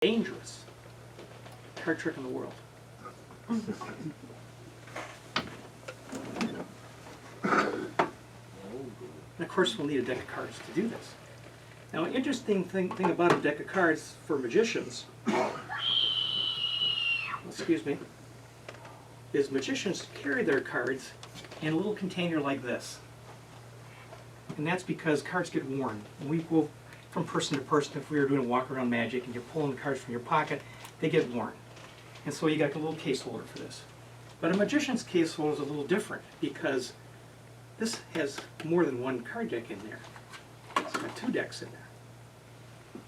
dangerous card trick in the world. And of course we'll need a deck of cards to do this. Now an interesting thing about a deck of cards for magicians, excuse me, is magicians carry their cards in a little container like this. And that's because cards get worn. When we go from person to person, if we were doing walk around magic and you're pulling the cards from your pocket, they get worn. And so you got a little case holder for this. But a magician's case holder is a little different because this has more than one card deck in there. It's got 2 decks in there.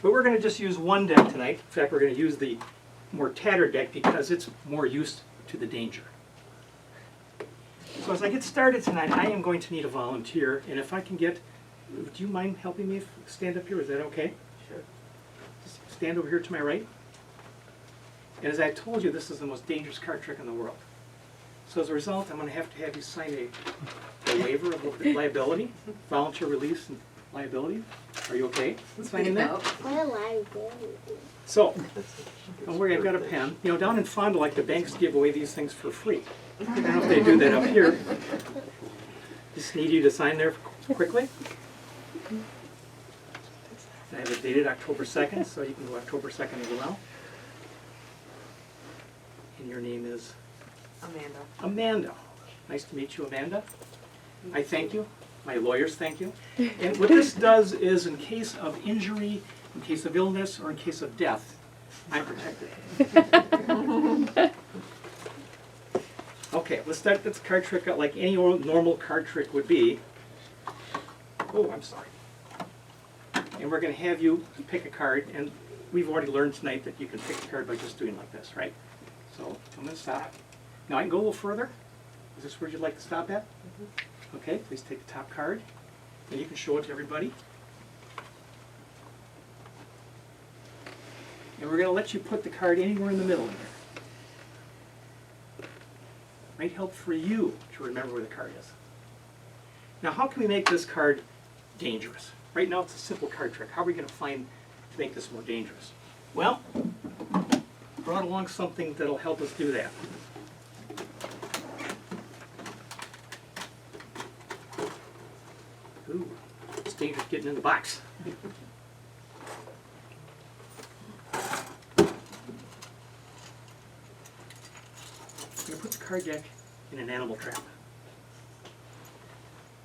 But we're going to just use one deck tonight. In fact, we're going to use the more tattered deck because it's more used to the danger. So as I get started tonight, I am going to need a volunteer. And if I can get, do you mind helping me stand up here? Is that okay? Sure. Just stand over here to my right. And as I told you, this is the most dangerous card trick in the world. So as a result, I'm going to have you sign a waiver of liability, volunteer release and liability. Are you okay with signing that? What a liability. So, don't worry, I've got a pen. You know, down in Fond du Lac, the banks give away these things for free. I don't know if they do that up here. Just need you to sign there quickly. I have it dated October 2nd, so you can go October 2nd as well. And your name is? Amanda. Amanda. Nice to meet you, Amanda. I thank you. My lawyers thank you. And what this does is in case of injury, in case of illness, or in case of death, I'm protected. Okay, let's start this card trick out like any normal card trick would be. Oh, I'm sorry. And we're going to have you pick a card, and we've already learned tonight that you can pick a card by just doing like this, right? So I'm going to stop. Now I can go a little further. Is this where you'd like to stop at? Mm-hmm. Okay, please take the top card, and you can show it to everybody. And we're going to let you put the card anywhere in the middle here. Might help for you to remember where the card is. Now how can we make this card dangerous? Right now it's a simple card trick. How are we going to find to make this more dangerous? Well, brought along something that'll help us do that. Ooh, it's dangerous getting in the box. I'm going to put the card deck in an animal trap.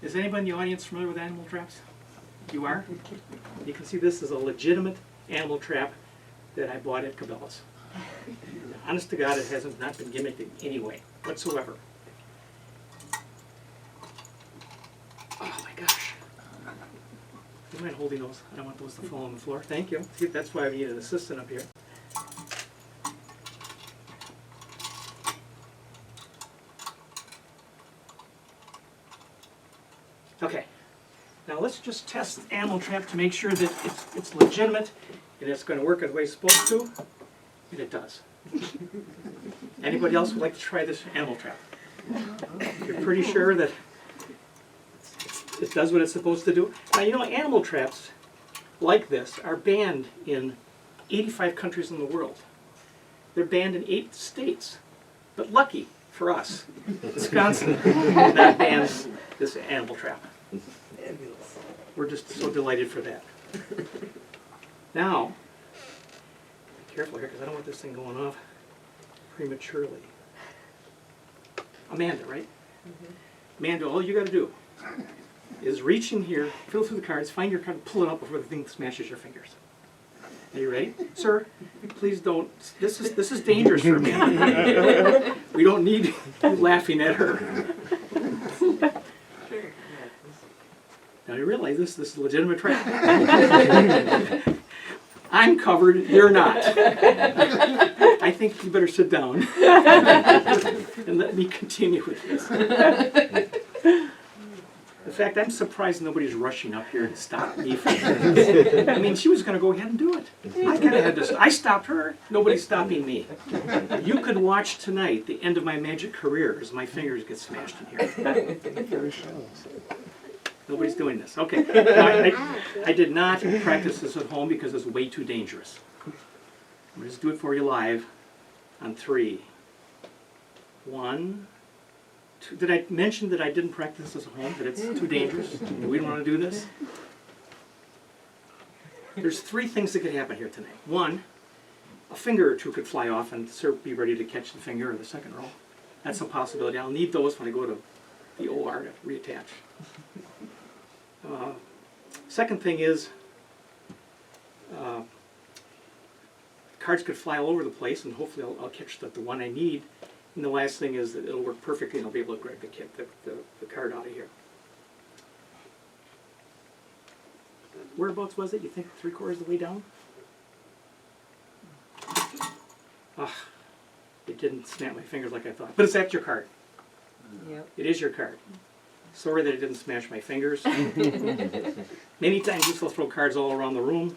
Is anybody in the audience familiar with animal traps? You are? You can see this is a legitimate animal trap that I bought at Cabela's. Honest to God, it hasn't not been gimmicked in any way whatsoever. Oh my gosh. Do you mind holding those? I don't want those to fall on the floor. Thank you. See, that's why I need an assistant up here. Okay. Now let's just test the animal trap to make sure that it's legitimate and it's going to work as way it's supposed to. And it does. Anybody else would like to try this animal trap? You're pretty sure that it does what it's supposed to do? Now you know animal traps like this are banned in 85 countries in the world. They're banned in 8 states. But lucky for us, Wisconsin did not ban this animal trap. We're just so delighted for that. Now, be careful here because I don't want this thing going off prematurely. Amanda, right? Mm-hmm. Amanda, all you got to do is reach in here, fill through the cards, find your card, pull it out before the thing smashes your fingers. Are you ready? Sir, please don't. This is dangerous for me. We don't need you laughing at her. Now you realize this is a legitimate trap. I'm covered, you're not. I think you better sit down and let me continue with this. In fact, I'm surprised nobody's rushing up here to stop me from this. I mean, she was going to go ahead and do it. I kind of had to. I stopped her. Nobody's stopping me. You could watch tonight the end of my magic career as my fingers get smashed in here. Nobody's doing this. Okay. Now, I did not practice this at home because it's way too dangerous. I'm going to just do it for you live on 3. 1, 2. Did I mention that I didn't practice this at home, that it's too dangerous, that we don't want to do this? There's 3 things that could happen here tonight. 1, a finger or 2 could fly off and sir be ready to catch the finger or the second roll. That's a possibility. I'll need those when I go to the OR to reattach. Second thing is, cards could fly all over the place, and hopefully I'll catch the one I need. And the last thing is that it'll work perfectly, and I'll be able to grab the card out of here. Whereabouts was it? You think 3/4 of the way down? It didn't snap my fingers like I thought. But that's your card. Yep. It is your card. Sorry that it didn't smash my fingers. Many times you still throw cards all around the room.